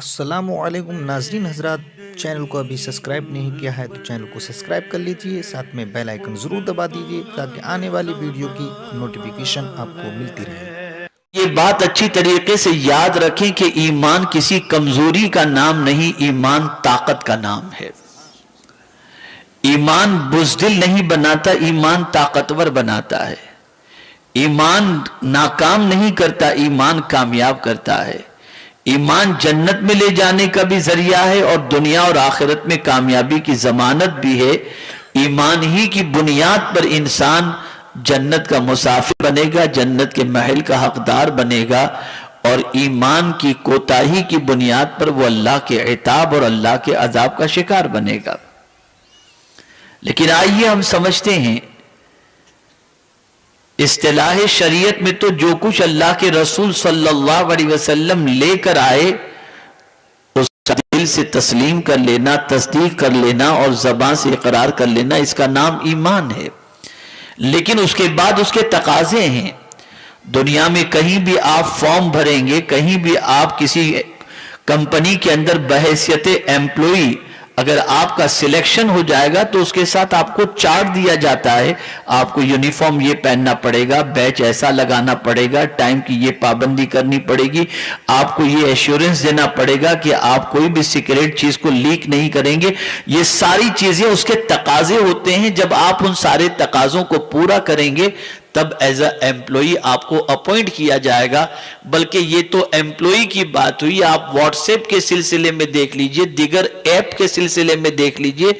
السلام علیکم ناظرین حضرات، چینل کو ابھی سبسکرائب نہیں کیا ہے تو چینل کو سبسکرائب کر لیجئے، ساتھ میں بیل آئیکن ضرور دبا دیجئے تاکہ آنے والی ویڈیو کی نوٹیفیکیشن آپ کو ملتی رہے۔ یہ بات اچھی طریقے سے یاد رکھیں کہ ایمان کسی کمزوری کا نام نہیں، ایمان طاقت کا نام ہے۔ ایمان بزدل نہیں بناتا، ایمان طاقتور بناتا ہے۔ ایمان ناکام نہیں کرتا، ایمان کامیاب کرتا ہے۔ ایمان جنت میں لے جانے کا بھی ذریعہ ہے اور دنیا اور آخرت میں کامیابی کی ضمانت بھی ہے۔ ایمان ہی کی بنیاد پر انسان جنت کا مسافر بنے گا، جنت کے محل کا حقدار بنے گا، اور ایمان کی کوتاہی کی بنیاد پر وہ اللہ کے عتاب اور اللہ کے عذاب کا شکار بنے گا۔ لیکن آئیے ہم سمجھتے ہیں، اصطلاح شریعت میں تو جو کچھ اللہ کے رسول صلی اللہ علیہ وسلم لے کر آئے اس کا دل سے تسلیم کر لینا، تصدیق کر لینا اور زبان سے اقرار کر لینا، اس کا نام ایمان ہے۔ لیکن اس کے بعد اس کے تقاضے ہیں۔ دنیا میں کہیں بھی آپ فارم بھریں گے، کہیں بھی آپ کسی کمپنی کے اندر بحیثیت ایمپلوئی اگر آپ کا سلیکشن ہو جائے گا تو اس کے ساتھ آپ کو چارٹ دیا جاتا ہے، آپ کو یونیفارم یہ پہننا پڑے گا، بیچ ایسا لگانا پڑے گا، ٹائم کی یہ پابندی کرنی پڑے گی، آپ کو یہ ایشورنس دینا پڑے گا کہ آپ کوئی بھی سیکریٹ چیز کو لیک نہیں کریں گے۔ یہ ساری چیزیں اس کے تقاضے ہوتے ہیں۔ جب آپ ان سارے تقاضوں کو پورا کریں گے تب ایز اے ایمپلوئی آپ کو اپوائنٹ کیا جائے گا۔ بلکہ یہ تو ایمپلوئی کی بات ہوئی، آپ واٹس ایپ کے سلسلے میں دیکھ لیجئے، دیگر ایپ کے سلسلے میں دیکھ لیجئے،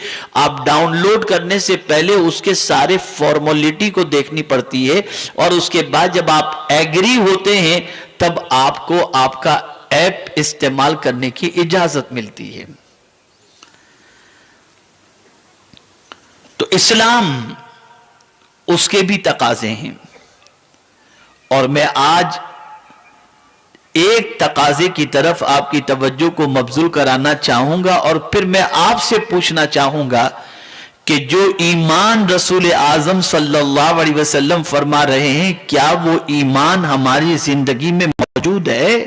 آپ ڈاؤن لوڈ کرنے سے پہلے اس کے سارے فارمولیٹی کو دیکھنی پڑتی ہے، اور اس کے بعد جب آپ ایگری ہوتے ہیں تب آپ کو آپ کا ایپ استعمال کرنے کی اجازت ملتی ہے۔ تو اسلام اس کے بھی تقاضے ہیں، اور میں آج ایک تقاضے کی طرف آپ کی توجہ کو مبذول کرانا چاہوں گا، اور پھر میں آپ سے پوچھنا چاہوں گا کہ جو ایمان رسول اعظم صلی اللہ علیہ وسلم فرما رہے ہیں، کیا وہ ایمان ہماری زندگی میں موجود ہے؟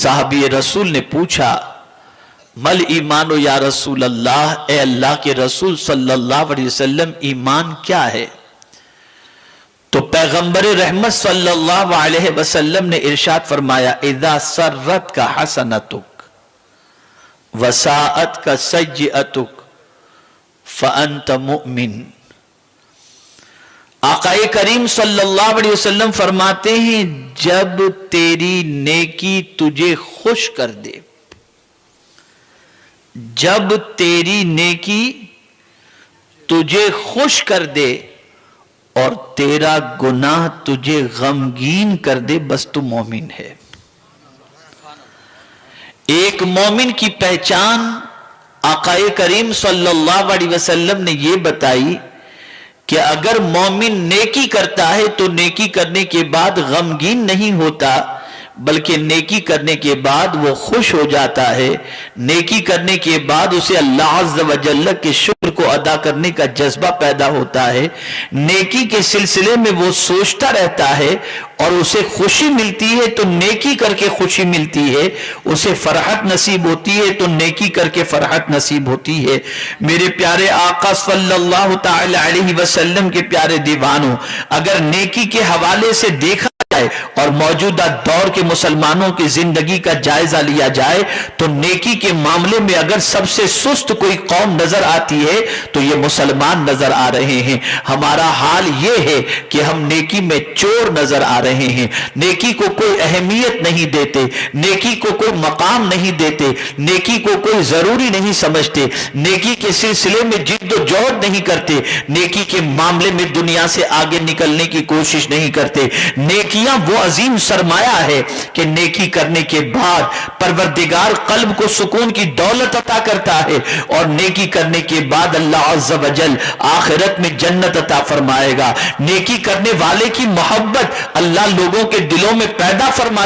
صحابی رسول نے پوچھا، مل ایمان یا رسول اللہ، اے اللہ کے رسول صلی اللہ علیہ وسلم، ایمان کیا ہے؟ تو پیغمبر رحمت صلی اللہ علیہ وسلم نے ارشاد فرمایا، اذا سرت کا حسنتک وساعت کا سیئتک فانت مؤمن۔ آقا کریم صلی اللہ علیہ وسلم فرماتے ہیں، جب تیری نیکی تجھے خوش کر دے، جب تیری نیکی تجھے خوش کر دے اور تیرا گناہ تجھے غمگین کر دے، بس تو مومن ہے۔ ایک مومن کی پہچان آقا کریم صلی اللہ علیہ وسلم نے یہ بتائی کہ اگر مومن نیکی کرتا ہے تو نیکی کرنے کے بعد غمگین نہیں ہوتا، بلکہ نیکی کرنے کے بعد وہ خوش ہو جاتا ہے۔ نیکی کرنے کے بعد اسے اللہ عز و جل کے شکر کو ادا کرنے کا جذبہ پیدا ہوتا ہے۔ نیکی کے سلسلے میں وہ سوچتا رہتا ہے اور اسے خوشی ملتی ہے تو نیکی کر کے خوشی ملتی ہے، اسے فرحت نصیب ہوتی ہے تو نیکی کر کے فرحت نصیب ہوتی ہے۔ میرے پیارے آقا صلی اللہ تعالی علیہ وسلم کے پیارے دیوانوں، اگر نیکی کے حوالے سے دیکھا اور موجودہ دور کے مسلمانوں کی زندگی کا جائزہ لیا جائے تو نیکی کے معاملے میں اگر سب سے سست کوئی قوم نظر آتی ہے تو یہ مسلمان نظر آ رہے ہیں۔ ہمارا حال یہ ہے کہ ہم نیکی میں چور نظر آ رہے ہیں، نیکی کو کوئی اہمیت نہیں دیتے، نیکی کو کوئی مقام نہیں دیتے، نیکی کو کوئی ضروری نہیں سمجھتے، نیکی کے سلسلے میں جد و جہد نہیں کرتے، نیکی کے معاملے میں دنیا سے آگے نکلنے کی کوشش نہیں کرتے۔ نیکیاں وہ عظیم سرمایہ ہے کہ نیکی کرنے کے بعد پروردگار قلب کو سکون کی دولت عطا کرتا ہے، اور نیکی کرنے کے بعد اللہ عز و جل آخرت میں جنت عطا فرمائے گا۔ نیکی کرنے والے کی محبت اللہ لوگوں کے دلوں میں پیدا فرما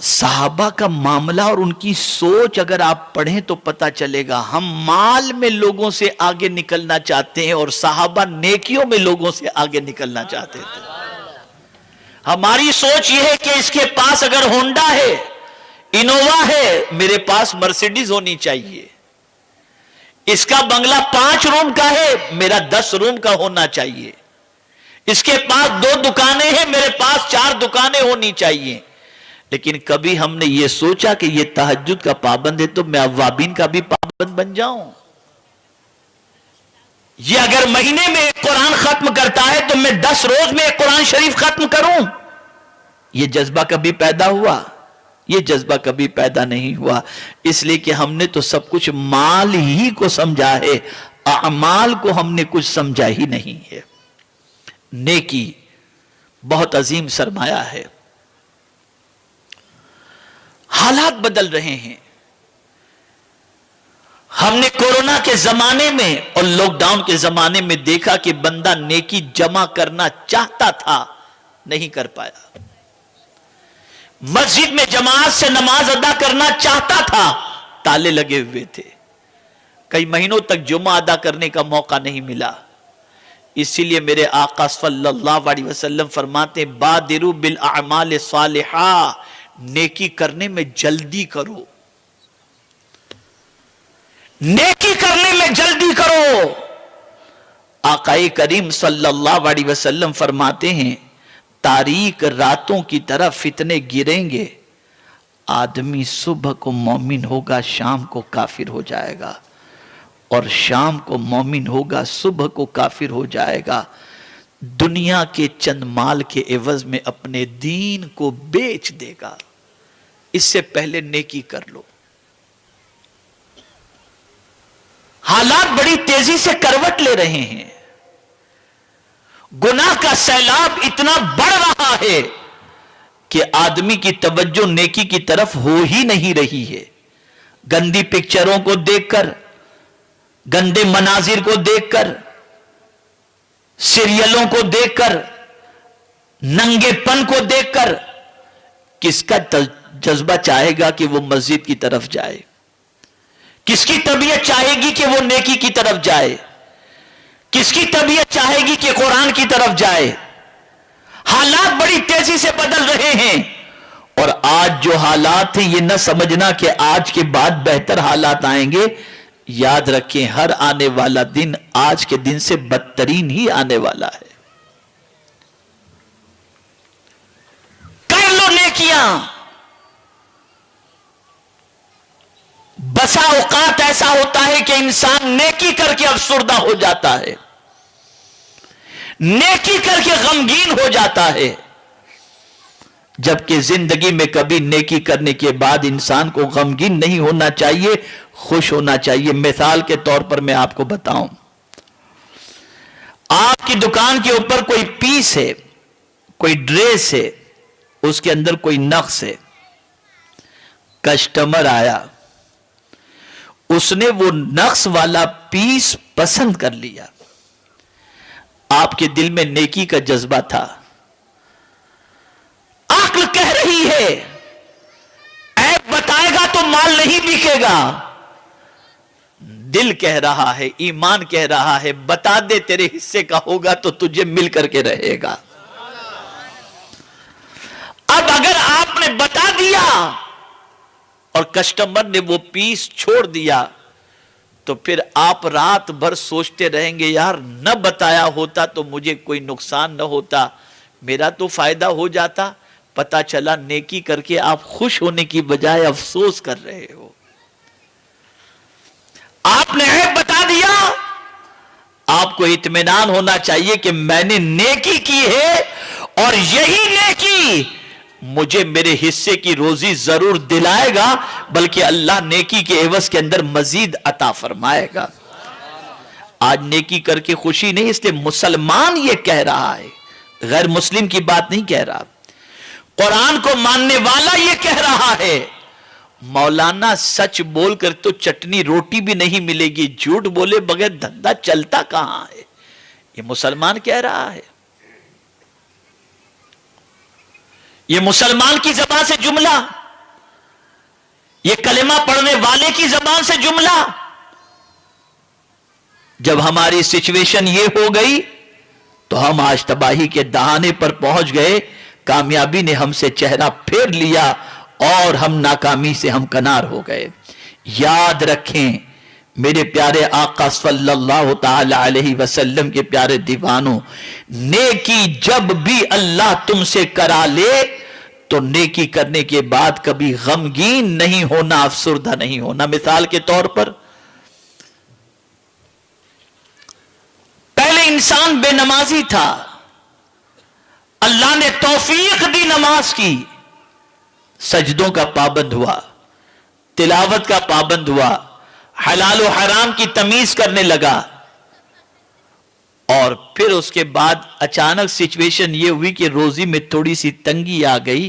صحابہ کا معاملہ اور ان کی سوچ اگر آپ پڑھیں تو پتا چلے گا. ہم مال میں لوگوں سے آگے نکلنا چاہتے ہیں اور صحابہ نیکیوں میں لوگوں سے آگے نکلنا چاہتے تھے. ہماری سوچ یہ ہے کہ اس کے پاس اگر ہونڈا ہے, انووا ہے, میرے پاس مرسیڈیز ہونی چاہیے. اس کا بنگلہ 5 روم کا ہے, میرا 10 روم کا ہونا چاہیے. اس کے پاس 2 دکانیں ہیں, میرے پاس 4 دکانیں ہونی چاہیے. لیکن کبھی ہم نے یہ سوچا کہ یہ تہجد کا پابند ہے تو میں اوابین کا بھی پابند بن جاؤں. یہ اگر مہینے میں ایک قرآن ختم کرتا ہے تو میں 10 روز میں ایک قرآن شریف ختم کروں. یہ جذبہ کبھی پیدا ہوا؟ یہ جذبہ کبھی پیدا نہیں ہوا. اس لیے کہ ہم نے تو سب کچھ مال ہی کو سمجھا ہے, اعمال کو ہم نے کچھ سمجھا ہی نہیں ہے. نیکی بہت عظیم سرمایہ ہے. حالات بدل رہے ہیں. ہم نے کورونا کے زمانے میں اور لاک ڈاؤن کے زمانے میں دیکھا کہ بندہ نیکی جمع کرنا چاہتا تھا, نہیں کر پایا. مسجد میں جماعت سے نماز ادا کرنا چاہتا تھا, تالے لگے ہوئے تھے. کئی مہینوں تک جمعہ ادا کرنے کا موقع نہیں ملا. اسی لیے میرے آقا صلی اللہ علیہ وسلم فرماتے ہیں بادروا بالاعمال الصالحہ, نیکی کرنے میں جلدی کرو, نیکی کرنے میں جلدی کرو. آقا کریم صلی اللہ علیہ وسلم فرماتے ہیں تاریک راتوں کی طرف فتنے گریں گے, آدمی صبح کو مومن ہوگا, شام کو کافر ہو جائے گا, اور شام کو مومن ہوگا, صبح کو کافر ہو جائے گا. دنیا کے چند مال کے عوض میں اپنے دین کو بیچ دے گا. اس سے پہلے نیکی کر لو. حالات بڑی تیزی سے کروٹ لے رہے ہیں. گناہ کا سیلاب اتنا بڑھ رہا ہے کہ آدمی کی توجہ نیکی کی طرف ہو ہی نہیں رہی ہے. گندی پکچروں کو دیکھ کر, گندے مناظر کو دیکھ کر, سیریلوں کو دیکھ کر, ننگے پن کو دیکھ کر کس کا جذبہ چاہے گا کہ وہ مسجد کی طرف جائے؟ کس کی طبیعت چاہے گی کہ وہ نیکی کی طرف جائے؟ کس کی طبیعت چاہے گی کہ قرآن کی طرف جائے؟ حالات بڑی تیزی سے بدل رہے ہیں, اور آج جو حالات ہیں یہ نہ سمجھنا کہ آج کے بعد بہتر حالات آئیں گے. یاد رکھیں ہر آنے والا دن آج کے دن سے بدترین ہی آنے والا ہے. کر لو نیکیاں. بسا اوقات ایسا ہوتا ہے کہ انسان نیکی کر کے افسردہ ہو جاتا ہے, نیکی کر کے غمگین ہو جاتا ہے, جبکہ زندگی میں کبھی نیکی کرنے کے بعد انسان کو غمگین نہیں ہونا چاہیے, خوش ہونا چاہیے. مثال کے طور پر میں آپ کو بتاؤں, آپ کی دکان کے اوپر کوئی پیس ہے, کوئی ڈریس ہے, اس کے اندر کوئی نقص ہے. کسٹمر آیا, اس نے وہ نقص والا پیس پسند کر لیا. آپ کے دل میں نیکی کا جذبہ تھا, عقل کہہ رہی ہے عیب بتائے گا تو مال نہیں بکے گا. دل کہہ رہا ہے, ایمان کہہ رہا ہے بتا دے تیرے حصے کا ہوگا تو تجھے مل کر کے رہے گا. اب اگر آپ نے بتا دیا اور کسٹمر نے وہ پیس چھوڑ دیا تو پھر آپ رات بھر سوچتے رہیں گے یار نہ بتایا ہوتا تو مجھے کوئی نقصان نہ ہوتا, میرا تو فائدہ ہو جاتا. پتا چلا نیکی کر کے آپ خوش ہونے کی بجائے افسوس کر رہے ہو. آپ نے عیب بتا دیا, آپ کو اطمینان ہونا چاہیے کہ میں نے نیکی کی ہے اور یہی نیکی مجھے میرے حصے کی روزی ضرور دلائے گا, بلکہ اللہ نیکی کے عوض کے اندر مزید عطا فرمائے گا. آج نیکی کر کے خوشی نہیں, اس لیے مسلمان یہ کہہ رہا ہے, غیر مسلم کی بات نہیں کہہ رہا. قرآن کو ماننے والا یہ کہہ رہا ہے مولانا سچ بول کر تو چٹنی روٹی بھی نہیں ملے گی, جھوٹ بولے بغیر دھندا چلتا کہاں ہے. یہ مسلمان کہہ رہا ہے. یہ مسلمان کی زبان سے جملہ یہ کلمہ پڑھنے والے کی زبان سے جملہ. جب ہماری سچویشن یہ ہو گئی تو ہم آج تباہی کے دہانے پر پہنچ گئے. کامیابی نے ہم سے چہرہ پھیر لیا اور ہم ناکامی سے ہمکنار ہو گئے. یاد رکھیں میرے پیارے آقا صلی اللہ تعالی علیہ وسلم کے پیارے دیوانوں، نیکی جب بھی اللہ تم سے کرا لے تو نیکی کرنے کے بعد کبھی غمگین نہیں ہونا، افسردہ نہیں ہونا. مثال کے طور پر پہلے انسان بے نمازی تھا، اللہ نے توفیق دی نماز کی، سجدوں کا پابند ہوا، تلاوت کا پابند ہوا، حلال و حرام کی تمیز کرنے لگا. اور پھر اس کے بعد اچانک سچویشن یہ ہوئی کہ روزی میں تھوڑی سی تنگی آ گئی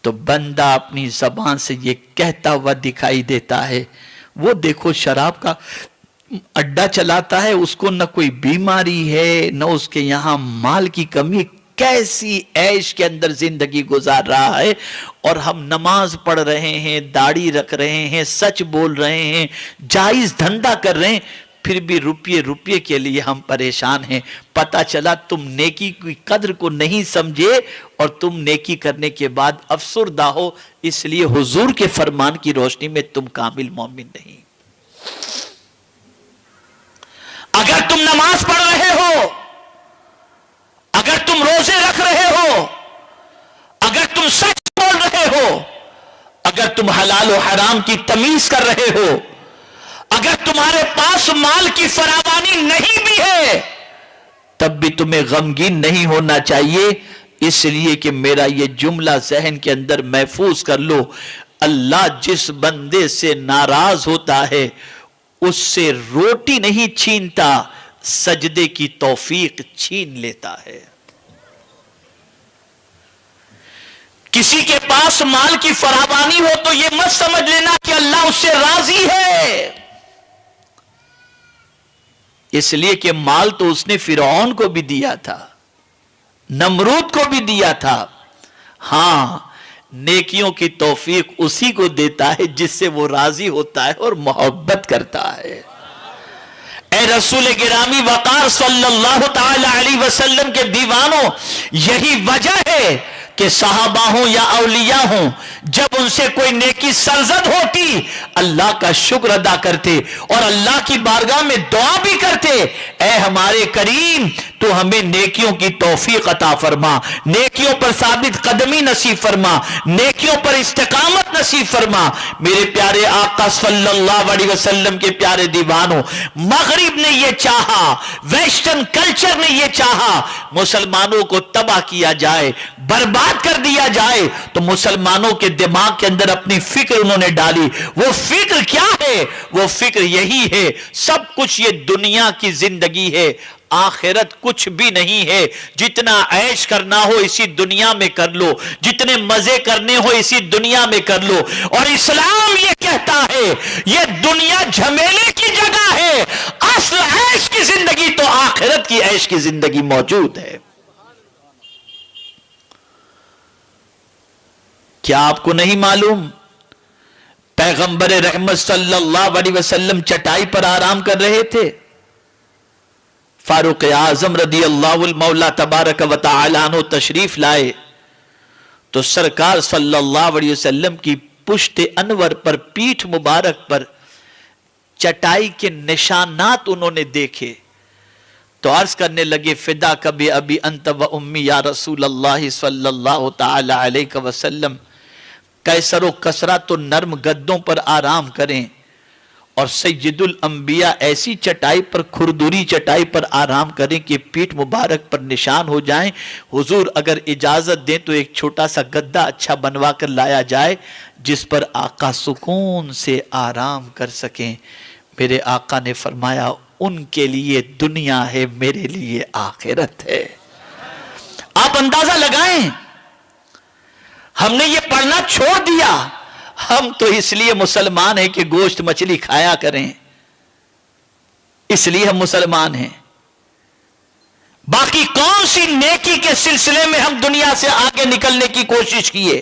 تو بندہ اپنی زبان سے یہ کہتا ہوا دکھائی دیتا ہے، وہ دیکھو شراب کا اڈا چلاتا ہے، اس کو نہ کوئی بیماری ہے نہ اس کے یہاں مال کی کمی، کیسی عیش کے اندر زندگی گزار رہا ہے. اور ہم نماز پڑھ رہے ہیں، داڑھی رکھ رہے ہیں، سچ بول رہے ہیں، جائز دھندا کر رہے ہیں، پھر بھی روپیے کے لیے ہم پریشان ہیں. پتہ چلا تم نیکی کی قدر کو نہیں سمجھے اور تم نیکی کرنے کے بعد افسردہ ہو. اس لیے حضور کے فرمان کی روشنی میں تم کامل مومن نہیں. اگر تم نماز پڑھ رہے ہو، اگر تم روزے رکھ رہے ہو، اگر تم سچ بول رہے ہو، اگر تم حلال و حرام کی تمیز کر رہے ہو، اگر تمہارے پاس مال کی فراوانی نہیں بھی ہے، تب بھی تمہیں غمگین نہیں ہونا چاہیے. اس لیے کہ میرا یہ جملہ ذہن کے اندر محفوظ کر لو، اللہ جس بندے سے ناراض ہوتا ہے اس سے روٹی نہیں چھینتا، سجدے کی توفیق چھین لیتا ہے. کسی کے پاس مال کی فراوانی ہو تو یہ مت سمجھ لینا کہ اللہ اس سے راضی ہے، اس لیے کہ مال تو اس نے فرعون کو بھی دیا تھا، نمرود کو بھی دیا تھا. ہاں، نیکیوں کی توفیق اسی کو دیتا ہے جس سے وہ راضی ہوتا ہے اور محبت کرتا ہے. اے رسول گرامی وقار صلی اللہ تعالی علیہ وسلم کے دیوانوں، یہی وجہ ہے کہ صحابہ ہوں یا اولیاء ہوں، جب ان سے کوئی نیکی سرزد ہوتی اللہ کا شکر ادا کرتے اور اللہ کی بارگاہ میں دعا بھی کرتے، اے ہمارے کریم تو ہمیں نیکیوں کی توفیق عطا فرما، نیکیوں پر ثابت قدمی نصیب فرما، نیکیوں پر استقامت نصیب فرما. میرے پیارے آقا صلی اللہ علیہ وسلم کے پیارے دیوانوں، مغرب نے یہ چاہا، ویسٹرن کلچر نے یہ چاہا مسلمانوں کو تباہ کیا جائے، برباد کر دیا جائے، تو مسلمانوں کے دماغ کے اندر اپنی فکر انہوں نے ڈالی. وہ فکر کیا ہے؟ وہ فکر یہی ہے سب کچھ یہ دنیا کی زندگی ہے، آخرت کچھ بھی نہیں ہے. جتنا عیش کرنا ہو اسی دنیا میں کر لو، جتنے مزے کرنے ہو اسی دنیا میں کر لو. اور اسلام یہ کہتا ہے یہ دنیا جھمیلے کی جگہ ہے، اصل عیش کی زندگی تو آخرت کی عیش کی زندگی موجود ہے. کیا آپ کو نہیں معلوم پیغمبر رحمت صلی اللہ علیہ وسلم چٹائی پر آرام کر رہے تھے، فاروق اعظم رضی اللہ المولا تبارک و تعالی عنہ تشریف لائے تو سرکار صلی اللہ علیہ وسلم کی پشت انور پر، پیٹھ مبارک پر چٹائی کے نشانات انہوں نے دیکھے تو عرض کرنے لگے فدا کبھی ابی انت و امی یا رسول اللہ صلی اللہ تعالی علیہ وسلم. کیسر و کسرہ تو نرم گدوں پر آرام کریں اور سید الانبیاء ایسی چٹائی پر، کھردری چٹائی پر آرام کریں کہ پیٹھ مبارک پر نشان ہو جائیں. حضور اگر اجازت دیں تو ایک چھوٹا سا گدا اچھا بنوا کر لایا جائے جس پر آقا سکون سے آرام کر سکیں. میرے آقا نے فرمایا ان کے لیے دنیا ہے، میرے لیے آخرت ہے. آپ اندازہ لگائیں، ہم نے یہ پڑھنا چھوڑ دیا. ہم تو اس لیے مسلمان ہیں کہ گوشت مچھلی کھایا کریں، اس لیے ہم مسلمان ہیں. باقی کون سی نیکی کے سلسلے میں ہم دنیا سے آگے نکلنے کی کوشش کیے؟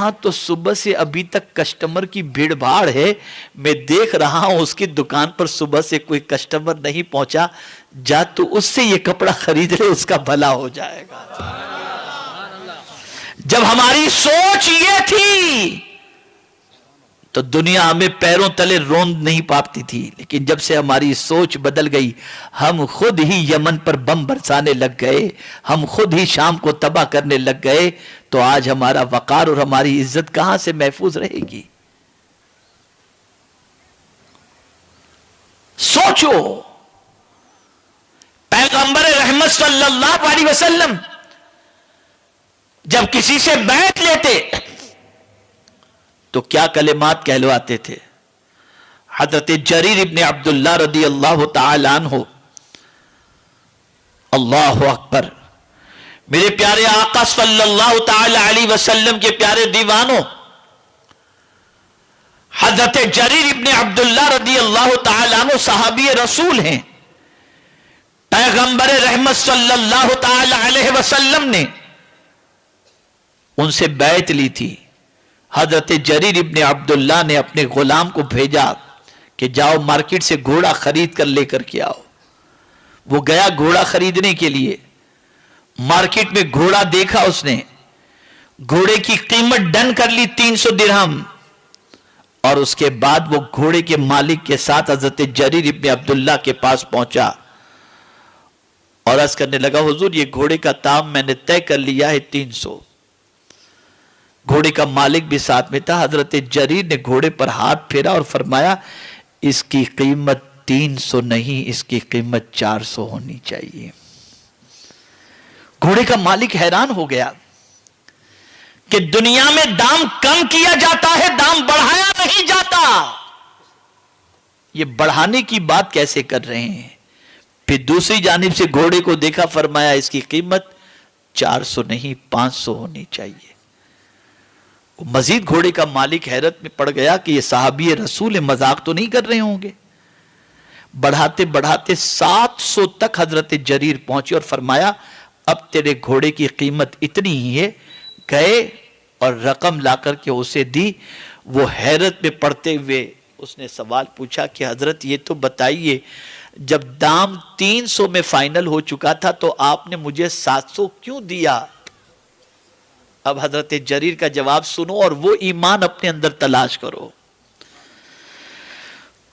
یہاں تو صبح سے ابھی تک کسٹمر کی بھیڑ بھاڑ ہے، میں دیکھ رہا ہوں اس کی دکان پر صبح سے کوئی کسٹمر نہیں پہنچا، جا تو اس سے یہ کپڑا خرید لے، اس کا بھلا ہو جائے گا۔ جب ہماری سوچ یہ تھی تو دنیا ہمیں پیروں تلے روند نہیں پاتی تھی، لیکن جب سے ہماری سوچ بدل گئی، ہم خود ہی یمن پر بم برسانے لگ گئے، ہم خود ہی شام کو تباہ کرنے لگ گئے، تو آج ہمارا وقار اور ہماری عزت کہاں سے محفوظ رہے گی؟ سوچو، پیغمبر رحمت صلی اللہ علیہ وسلم جب کسی سے بیعت لیتے تو کیا کلمات کہلواتے تھے؟ حضرت جریر ابن عبداللہ رضی اللہ تعالی عنہ، اللہ اکبر، میرے پیارے آقا صلی اللہ تعالی علیہ وسلم کے پیارے دیوانوں، حضرت جریر ابن عبداللہ رضی اللہ تعالی عنہ صحابی رسول ہیں، پیغمبر رحمت صلی اللہ تعالی علیہ وسلم نے ان سے بیعت لی تھی۔ حضرت جریر ابن عبداللہ نے اپنے غلام کو بھیجا کہ جاؤ مارکیٹ سے گھوڑا خرید کر لے کر کے آؤ۔ وہ گیا گھوڑا خریدنے کے لیے، مارکیٹ میں گھوڑا دیکھا، اس نے گھوڑے کی قیمت ڈن کر لی 300 درہم، اور اس کے بعد وہ گھوڑے کے مالک کے ساتھ حضرت جریر ابن عبداللہ کے پاس پہنچا اور عرض کرنے لگا، حضور یہ گھوڑے کا دام میں نے طے کر لیا ہے 300۔ گھوڑے کا مالک بھی ساتھ میں تھا۔ حضرت جریر نے گھوڑے پر ہاتھ پھیرا اور فرمایا، اس کی قیمت 300 نہیں، اس کی قیمت 400 ہونی چاہیے۔ گھوڑے کا مالک حیران ہو گیا کہ دنیا میں دام کم کیا جاتا ہے، دام بڑھایا نہیں جاتا، یہ بڑھانے کی بات کیسے کر رہے ہیں؟ پھر دوسری جانب سے گھوڑے کو دیکھا، فرمایا اس کی قیمت 400 نہیں 500 ہونی چاہیے۔ مزید گھوڑے کا مالک حیرت میں پڑ گیا کہ یہ صحابی رسول مذاق تو نہیں کر رہے ہوں گے۔ بڑھاتے بڑھاتے 700 تک حضرت جریر پہنچے اور فرمایا، اب تیرے گھوڑے کی قیمت اتنی ہی ہے۔ گئے اور رقم لا کر کے اسے دی۔ وہ حیرت میں پڑتے ہوئے اس نے سوال پوچھا کہ حضرت یہ تو بتائیے، جب دام 300 میں فائنل ہو چکا تھا تو آپ نے مجھے 700 کیوں دیا؟ اب حضرت جریر کا جواب سنو اور وہ ایمان اپنے اندر تلاش کرو۔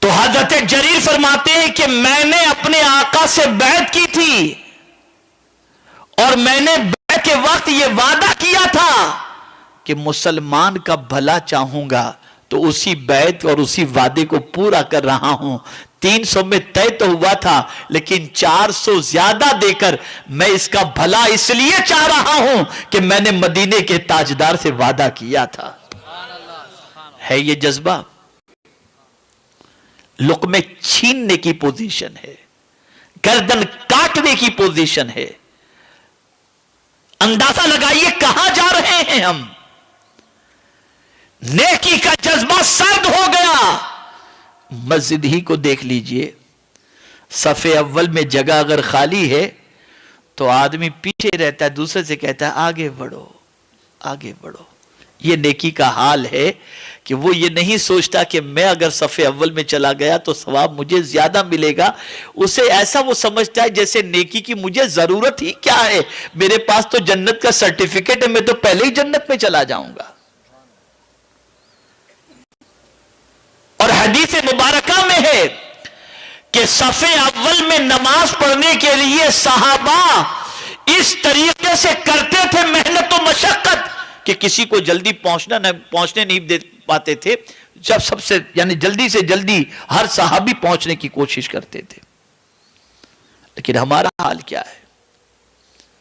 تو حضرت جریر فرماتے ہیں کہ میں نے اپنے آقا سے بیعت کی تھی اور میں نے بیعت کے وقت یہ وعدہ کیا تھا کہ مسلمان کا بھلا چاہوں گا، تو اسی بیعت اور اسی وعدے کو پورا کر رہا ہوں۔ 300 میں طے تو ہوا تھا، لیکن 400 زیادہ دے کر میں اس کا بھلا اس لیے چاہ رہا ہوں کہ میں نے مدینے کے تاجدار سے وعدہ کیا تھا۔ ہے یہ جذبہ؟ لقمے چھیننے کی پوزیشن ہے، گردن کاٹنے کی پوزیشن ہے۔ اندازہ لگائیے کہاں جا رہے ہیں ہم۔ نیکی کا جذبہ سرد ہو گیا۔ مسجد ہی کو دیکھ لیجئے، صف اول میں جگہ اگر خالی ہے تو آدمی پیچھے رہتا ہے، دوسرے سے کہتا ہے آگے بڑھو آگے بڑھو۔ یہ نیکی کا حال ہے کہ وہ یہ نہیں سوچتا کہ میں اگر صف اول میں چلا گیا تو ثواب مجھے زیادہ ملے گا۔ اسے ایسا وہ سمجھتا ہے جیسے نیکی کی مجھے ضرورت ہی کیا ہے، میرے پاس تو جنت کا سرٹیفکیٹ ہے، میں تو پہلے ہی جنت میں چلا جاؤں گا۔ اور حدیث مبارکہ میں ہے کہ صف اول میں نماز پڑھنے کے لیے صحابہ اس طریقے سے کرتے تھے محنت و مشقت کہ کسی کو جلدی پہنچنے نہیں دے پاتے تھے، جب سب سے یعنی جلدی سے جلدی ہر صحابی پہنچنے کی کوشش کرتے تھے۔ لیکن ہمارا حال کیا ہے،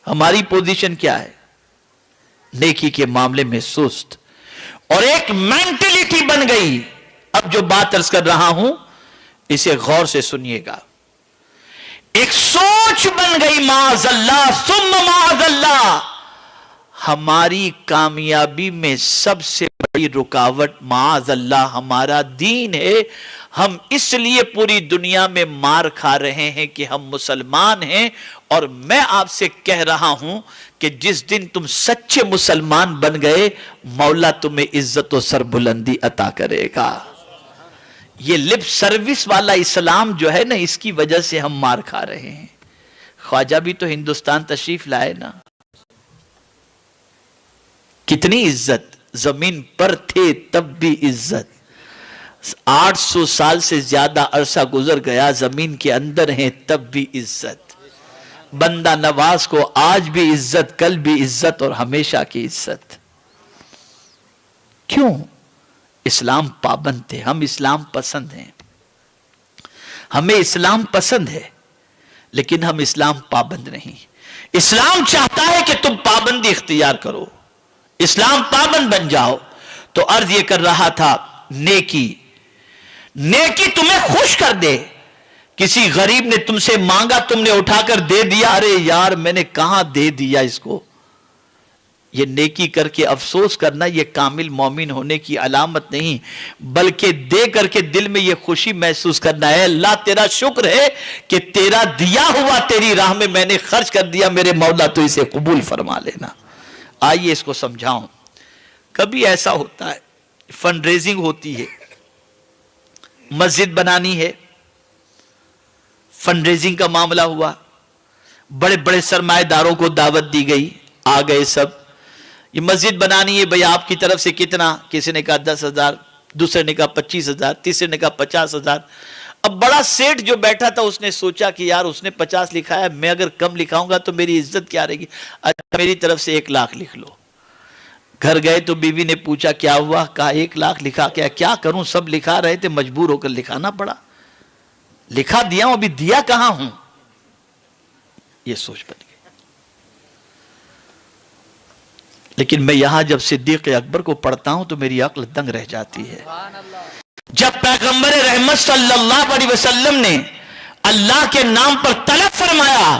ہماری پوزیشن کیا ہے؟ نیکی کے معاملے میں سست، اور ایک مینٹلٹی بن گئی۔ اب جو بات عرض کر رہا ہوں اسے غور سے سنیے گا۔ ایک سوچ بن گئی، معاذ اللہ ثم معاذ اللہ، ہماری کامیابی میں سب سے بڑی رکاوٹ معاذ اللہ ہمارا دین ہے. ہم اس لیے پوری دنیا میں مار کھا رہے ہیں کہ ہم مسلمان ہیں. اور میں آپ سے کہہ رہا ہوں کہ جس دن تم سچے مسلمان بن گئے مولا تمہیں عزت و سربلندی عطا کرے گا. یہ لپ سروس والا اسلام جو ہے نا، اس کی وجہ سے ہم مار کھا رہے ہیں. خواجہ بھی تو ہندوستان تشریف لائے نا، کتنی عزت، زمین پر تھے تب بھی عزت. 800 سال سے زیادہ عرصہ گزر گیا، زمین کے اندر ہیں تب بھی عزت. بندہ نواز کو آج بھی عزت، کل بھی عزت اور ہمیشہ کی عزت. کیوں؟ اسلام پابند تھے. ہم اسلام پسند ہیں، ہمیں اسلام پسند ہے، لیکن ہم اسلام پابند نہیں. اسلام چاہتا ہے کہ تم پابندی اختیار کرو، اسلام پابند بن جاؤ. تو عرض یہ کر رہا تھا، نیکی تمہیں خوش کر دے. کسی غریب نے تم سے مانگا، تم نے اٹھا کر دے دیا، ارے یار میں نے کہاں دے دیا اس کو. یہ نیکی کر کے افسوس کرنا یہ کامل مومن ہونے کی علامت نہیں، بلکہ دے کر کے دل میں یہ خوشی محسوس کرنا ہے، اللہ تیرا شکر ہے کہ تیرا دیا ہوا تیری راہ میں میں نے خرچ کر دیا، میرے مولا تو اسے قبول فرما لینا. آئیے اس کو سمجھاؤں. کبھی ایسا ہوتا ہے، فنڈ ریزنگ ہوتی ہے، مسجد بنانی ہے، فنڈ ریزنگ کا معاملہ ہوا، بڑے بڑے سرمایہ داروں کو دعوت دی گئی، آ گئے سب. یہ مسجد بنانی ہے بھئی آپ کی طرف سے کتنا؟ کسی نے کہا 10,000، دوسرے نے کہا 25,000، تیسرے نے کہا 50,000. اب بڑا سیٹ جو بیٹھا تھا اس نے سوچا کہ یار اس نے 50 لکھا ہے، میں اگر کم لکھاؤں گا تو میری عزت کیا رہے گی، اچھا میری طرف سے 1 لاکھ لکھ لو. گھر گئے تو بیوی نے پوچھا کیا ہوا؟ کہا 1 لاکھ لکھا. کیا کروں، سب لکھا رہے تھے، مجبور ہو کر لکھانا پڑا. لکھا دیا ہوں، ابھی دیا کہاں ہوں. یہ سوچ بن گئی. لیکن میں یہاں جب صدیق اکبر کو پڑھتا ہوں تو میری عقل دنگ رہ جاتی ہے. جب پیغمبر رحمت صلی اللہ علیہ وسلم نے اللہ کے نام پر طلب فرمایا،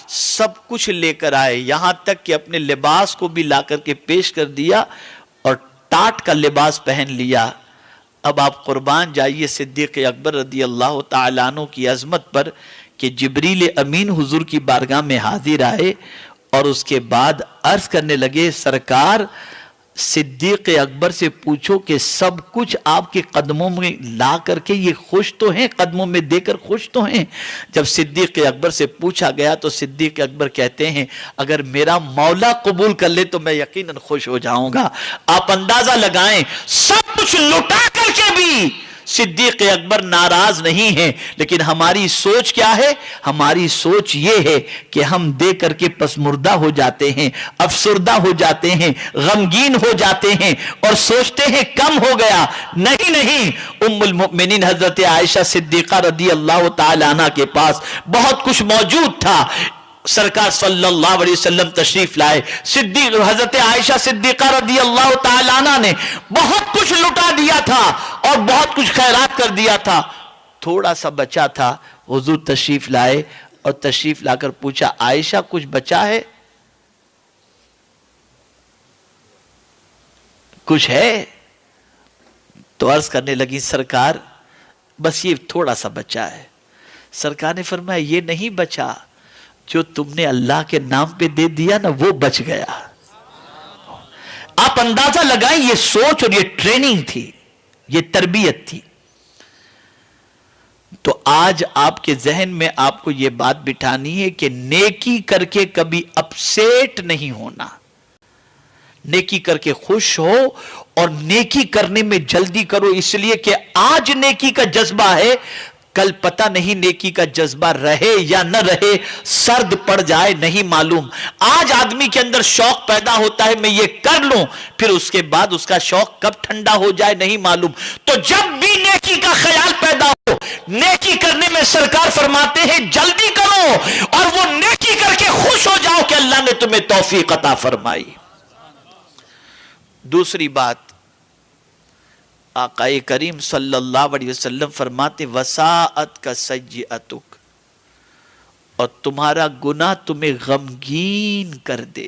سب کچھ لے کر آئے، یہاں تک کہ اپنے لباس کو بھی لا کر کے پیش کر دیا اور ٹاٹ کا لباس پہن لیا. اب آپ قربان جائیے صدیق اکبر رضی اللہ تعالیٰ عنہ کی عظمت پر کہ جبریل امین حضور کی بارگاہ میں حاضر آئے اور اس کے بعد عرض کرنے لگے، سرکار صدیق اکبر سے پوچھو کہ سب کچھ آپ کے قدموں میں لا کر کے یہ خوش تو ہیں، قدموں میں دے کر خوش تو ہیں. جب صدیق اکبر سے پوچھا گیا تو صدیق اکبر کہتے ہیں اگر میرا مولا قبول کر لے تو میں یقیناً خوش ہو جاؤں گا. آپ اندازہ لگائیں، سب کچھ لٹا کر کے بھی صدیق اکبر ناراض نہیں ہیں. لیکن ہماری سوچ کیا ہے؟ ہماری سوچ یہ ہے کہ ہم دے کر کے پسمردہ ہو جاتے ہیں، افسردہ ہو جاتے ہیں، غمگین ہو جاتے ہیں اور سوچتے ہیں کم ہو گیا. نہیں، ام المؤمنین حضرت عائشہ صدیقہ رضی اللہ تعالی عنہ کے پاس بہت کچھ موجود تھا. سرکار صلی اللہ علیہ وسلم تشریف لائے، حضرت عائشہ صدیقہ رضی اللہ تعالی عنہ نے بہت کچھ لٹا دیا تھا اور بہت کچھ خیرات کر دیا تھا. تھوڑا سا بچا تھا، حضور تشریف لائے اور تشریف لا کر پوچھا عائشہ کچھ بچا ہے؟ کچھ ہے؟ تو عرض کرنے لگی سرکار بس یہ تھوڑا سا بچا ہے. سرکار نے فرمایا یہ نہیں بچا، جو تم نے اللہ کے نام پہ دے دیا نا وہ بچ گیا. آپ اندازہ لگائیں، یہ سوچ اور یہ ٹریننگ تھی، یہ تربیت تھی. تو آج آپ کے ذہن میں آپ کو یہ بات بٹھانی ہے کہ نیکی کر کے کبھی اپسیٹ نہیں ہونا، نیکی کر کے خوش ہو اور نیکی کرنے میں جلدی کرو، اس لیے کہ آج نیکی کا جذبہ ہے، کل پتہ نہیں نیکی کا جذبہ رہے یا نہ رہے، سرد پڑ جائے نہیں معلوم. آج آدمی کے اندر شوق پیدا ہوتا ہے میں یہ کر لوں، پھر اس کے بعد اس کا شوق کب ٹھنڈا ہو جائے نہیں معلوم. تو جب بھی نیکی کا خیال پیدا ہو، نیکی کرنے میں سرکار فرماتے ہیں جلدی کرو اور وہ نیکی کر کے خوش ہو جاؤ کہ اللہ نے تمہیں توفیق عطا فرمائی. دوسری بات، آقا کریم صلی اللہ علیہ وسلم فرماتے وساعت کا سیئتک، اور تمہارا گناہ تمہیں غمگین کر دے.